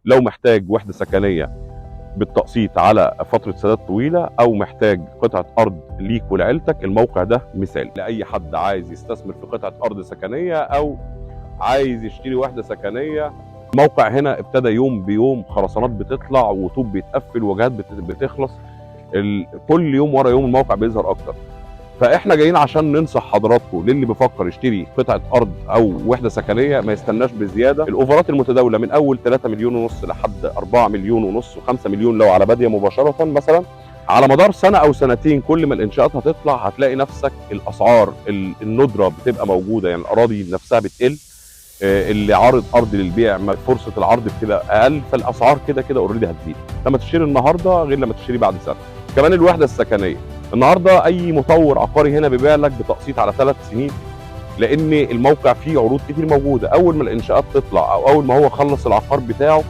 لو محتاج وحده سكنيه بالتقسيط على فتره سداد طويله، او محتاج قطعه ارض ليك ولعيلتك، الموقع ده مثال لاي حد عايز يستثمر في قطعه ارض سكنيه او عايز يشتري وحده سكنيه. الموقع هنا ابتدى يوم بيوم خرسانات بتطلع وطوب بيتقفل وجهات بتخلص، كل يوم ورا يوم الموقع بيظهر اكتر. فاحنا جايين عشان ننصح حضراتكم للي بيفكر يشتري قطعه ارض او وحده سكنيه ما يستناش بزياده. الاوفرات المتداوله من اول 3 مليون ونص لحد 4 مليون ونص و5 مليون لو على باديه مباشره مثلا. على مدار سنه او سنتين كل ما الانشاءات هتطلع هتلاقي نفسك الاسعار الندره بتبقى موجوده، يعني الاراضي نفسها بتقل، اللي عارض ارض للبيع فرصه العرض بتبقى اقل، فالاسعار كده كده اوريدي هتزيد لما تشتري النهارده غير لما تشتري بعد سنه. كمان الوحده السكنيه النهارده اي مطور عقاري هنا بيبيع لك بتقسيط على 3 سنين، لان الموقع فيه عروض كتير موجوده. اول ما الانشاءات تطلع او اول ما هو خلص العقار بتاعه